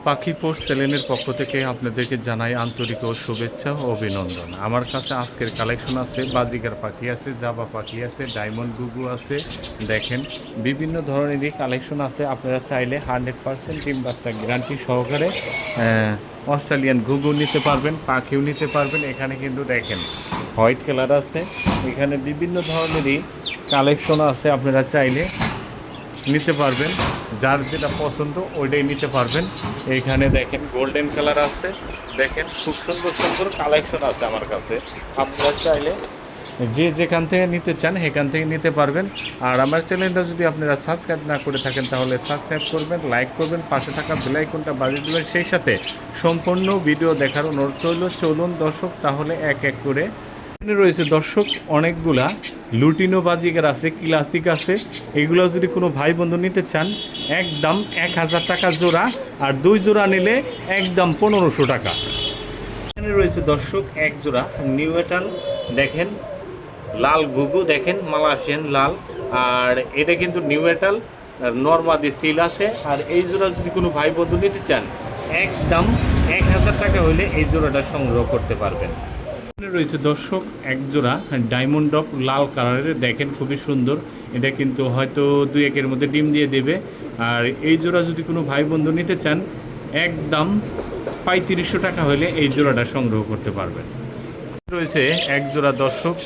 পাখি পোর্সেলেনের পক্ষ থেকে আপনাদেরকে জানাই আন্তরিক ও শুভেচ্ছা ও অভিনন্দন। আমার কাছে আজকের কালেকশন আছে, বাজিগার পাখি আছে, জাবা পাখি আছে, ডায়মন্ড গুগু আছে। দেখেন বিভিন্ন ধরনেরই কালেকশন আছে। আপনারা চাইলে 100% ডিম বাচ্চা গ্যারান্টি সহকারে অস্ট্রেলিয়ান গুগু নিতে পারবেন, পাখিও নিতে পারবেন। এখানে কিন্তু দেখেন হোয়াইট কালার আছে, এখানে বিভিন্ন ধরনেরই কালেকশন আছে। আপনারা চাইলে নিতে পারবেন, যার যেটা পছন্দ ওইটাই নিতে পারবেন। এইখানে দেখেন গোল্ডেন কালার আছে, দেখেন খুব সুন্দর সুন্দর কালেকশন আছে আমার কাছে। আপনারা চাইলে যে যেখান থেকে নিতে চান সেখান থেকে নিতে পারবেন। আর আমার চ্যানেলটা যদি আপনারা সাবস্ক্রাইব না করে থাকেন তাহলে সাবস্ক্রাইব করবেন, লাইক করবেন, পাশে থাকা বেল আইকনটা বাজিয়ে দেবেন, সেই সাথে সম্পূর্ণ ভিডিও দেখার অনুরোধ রইল। চলুন দর্শক তাহলে এক এক করে রয়েছে দর্শক অনেকগুলা লুটিনো বাজিগার আছে, ক্লাসিক আছে। এগুলো যদি কোনো ভাই বন্ধু নিতে চান একদম 1000 টাকা জোড়া, আর 2 জোড়া নিলে একদম 1500 টাকা। এখানে রয়েছে দর্শক এক জোড়া নিউ এটাল, দেখেন লাল গুগু, দেখেন মালয়েশিয়ান লাল। আর এটা কিন্তু নিউ এটাল নর্মাদি সিল আছে। আর এই জোড়া যদি কোনো ভাই বন্ধু নিতে চান একদম 1000 টাকা হলে এই জোড়াটা সংগ্রহ করতে পারবেন। রয়েছে দর্শক এক জোড়া ডায়মন্ড ডগ লাল কালারের, দেখেন খুবই সুন্দর। এটা কিন্তু হয়তো 2-1 মধ্যে ডিম দিয়ে দেবে। আর এই জোড়া যদি কোনো ভাই বন্ধু নিতে চান একদম 3500 টাকা হলে এই জোড়াটা সংগ্রহ করতে পারবেন। রয়েছে এক জোড়া দর্শক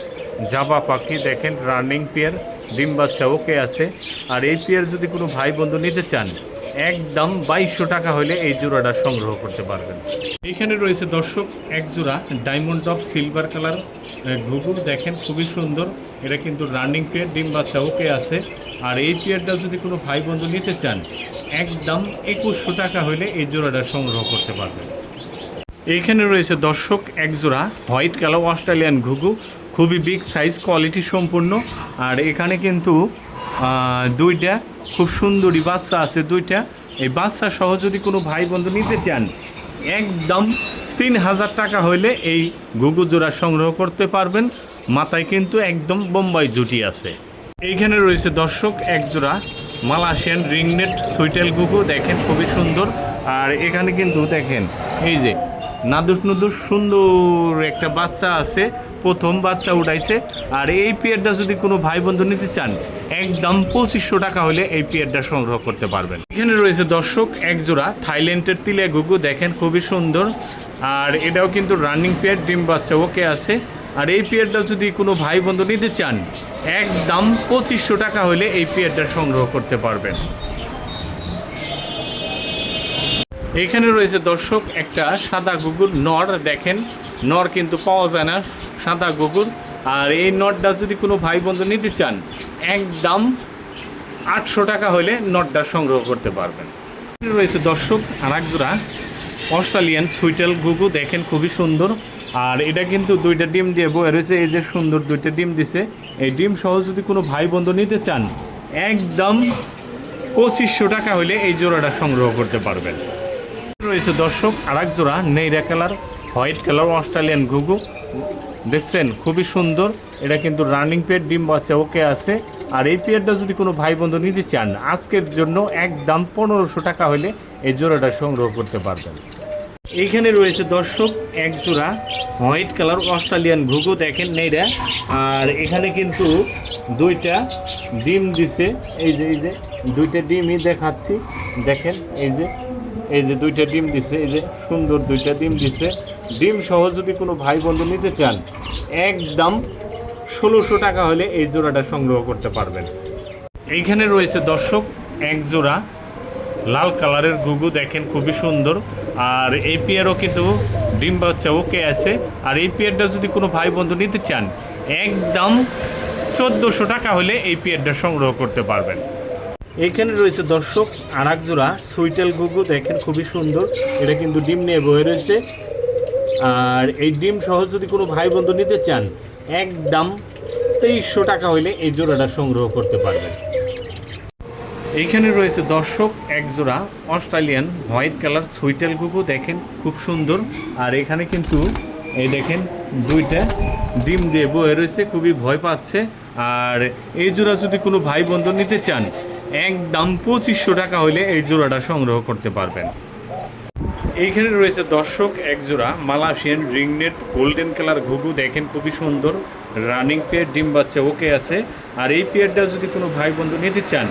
জাবা পাখি, দেখেন রানিং পেয়ার, ডিম বাচ্চা ওকে আছে। আর এই পেয়ার যদি কোনো ভাই বন্ধু নিতে চান একদম 2200 টাকা হলে এই জোড়াটা সংগ্রহ করতে পারবেন। এইখানে রয়েছে দর্শক এক জোড়া diamond dog silver colour Google, দেখেন খুবই সুন্দর। এটা কিন্তু রানিং পেয়ার, ডিম বাচ্চা ওকে আছে। আর এই পেয়ারটা যদি কোনো ভাই বন্ধু নিতে চান একদম 2100 টাকা হলে এই জোড়াটা সংগ্রহ করতে পারবেন। এইখানে রয়েছে দর্শক এক জোড়া হোয়াইট কালার অস্ট্রেলিয়ান ঘুঘু, খুবই বিগ সাইজ, কোয়ালিটি সম্পূর্ণ। আর এখানে কিন্তু 2টা খুব সুন্দরী বাচ্চা আছে, 2টা। এই বাচ্চা সহ যদি কোনো ভাই বন্ধু নিতে চান একদম 3000 টাকা হইলে এই ঘুঘু জোড়া সংগ্রহ করতে পারবেন। মাথায় কিন্তু একদম বোম্বাই জুটি আছে। এইখানে রয়েছে দর্শক এক জোড়া মালয়েশিয়ান রিংনেট সুইটেল ঘুঘু, দেখেন খুবই সুন্দর। আর এখানে কিন্তু দেখেন এই যে নাদুস নুদুস সুন্দর একটা বাচ্চা আছে, প্রথম বাচ্চা উঠাইছে। আর এই পেয়ারটা যদি কোনো ভাই বন্ধু নিতে চান একদম 2500 টাকা হলে এই পেয়ারটা সংগ্রহ করতে পারবেন। এখানে রয়েছে দর্শক এক জোড়া থাইল্যান্ডের তিলে ঘুঘু, দেখেন খুবই সুন্দর। আর এটাও কিন্তু রানিং পেয়ার, ডিম বাচ্চা ওকে আছে। আর এই পেয়ারটা যদি কোনো ভাই বন্ধু নিতে চান একদম 2500 টাকা হলে এই পেয়ারটা সংগ্রহ করতে পারবেন। এখানে রয়েছে দর্শক একটা সাদা গুগল নর, দেখেন নর কিন্তু পাওয়া যায় না, সাদা গুগল। আর এই নটটা যদি কোনো ভাই বন্ধু নিতে চান একদম 800 টাকা হলে নটটা সংগ্রহ করতে পারবেন। রয়েছে দর্শক আর এক জোড়া অস্ট্রেলিয়ান সুইটেল গুগু, দেখেন খুবই সুন্দর। আর এটা কিন্তু 2টা ডিম দিয়ে বয়ে রয়েছে, এই যে সুন্দর 2টা ডিম দিছে। এই ডিম সহ যদি কোনো ভাই বন্ধু নিতে চান একদম 2500 টাকা হলে এই জোড়াটা সংগ্রহ করতে পারবেন। রয়েছে দর্শক আর এক জোড়া নেইরা কালার হোয়াইট কালার অস্ট্রেলিয়ান ঘুঘু, দেখছেন খুবই সুন্দর। এটা কিন্তু রানিং পেয়ার, ডিম বাচ্চা ওকে আছে। আর এই পেয়ারটা যদি কোনো ভাই বন্ধু নিতে চান আজকের জন্য একদম 1500 টাকা হলে এই জোড়াটা সংগ্রহ করতে পারবেন। এইখানে রয়েছে দর্শক এক জোড়া হোয়াইট কালার অস্ট্রেলিয়ান ঘুঘু, দেখেন নেইরা। আর এখানে কিন্তু 2টা ডিম দিছে, এই যে 2টা ডিমই দেখাচ্ছি, দেখেন এই যে 2টা ডিম দিছে, এই যে সুন্দর 2টা ডিম দিছে। ডিম সহ যদি কোনো ভাই বন্ধু নিতে চান একদম 1600 টাকা হলে এই জোড়াটা সংগ্রহ করতে পারবেন। এইখানে রয়েছে দর্শক এক জোড়া লাল কালারের ঘুঘু, দেখেন খুবই সুন্দর। আর এই পেয়ারও কিন্তু ডিম বাচ্চা ওকে আছে। আর এই পেয়ারটা যদি কোনো ভাই বন্ধু নিতে চান একদম 1400 টাকা হলে এই পেয়ারটা সংগ্রহ করতে পারবেন। এইখানে রয়েছে দর্শক আর এক জোড়া সুইটেল ঘুঘু, দেখেন খুবই সুন্দর। এটা কিন্তু ডিম নিয়ে বয়ে রয়েছে। আর এই ডিম সহ যদি কোনো ভাই বন্ধু নিতে চান একদম 2300 টাকা হলে এই জোড়াটা সংগ্রহ করতে পারবেন। এইখানে রয়েছে দর্শক এক জোড়া অস্ট্রেলিয়ান হোয়াইট কালার সুইটেল ঘুঘু, দেখেন খুব সুন্দর। আর এখানে কিন্তু এই দেখেন 2টা ডিম দিয়ে বয়ে রয়েছে, খুবই ভয় পাচ্ছে। আর এই জোড়া যদি কোনো ভাই বন্ধু নিতে চান একদম 2500 টাকা হলে এই জোড়াটা সংগ্রহ করতে পারবেন। এইখানে রয়েছে দর্শক একজোড়া মালয়েশিয়ান রিংনেট গোল্ডেন কালার ঘুঘু, দেখেন খুবই সুন্দর রানিং পেয়ার, ডিম বাচ্চা ওকে আছে। আর এই পেয়ারটা যদি কোনো ভাই বন্ধু নিতে চান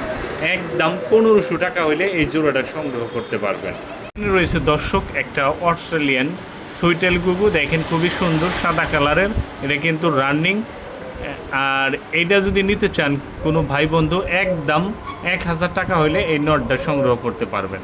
একদম 1500 টাকা হলে এই জোড়াটা সংগ্রহ করতে পারবেন। এখানে রয়েছে দর্শক একটা অস্ট্রেলিয়ান সুইটেল ঘুঘু, দেখেন খুবই সুন্দর সাদা কালারের, এটা কিন্তু রানিং। আর এইটা যদি নিতে চান কোনো ভাই বন্ধু একদম 1000 টাকা হলে এই নটটা সংগ্রহ করতে পারবেন।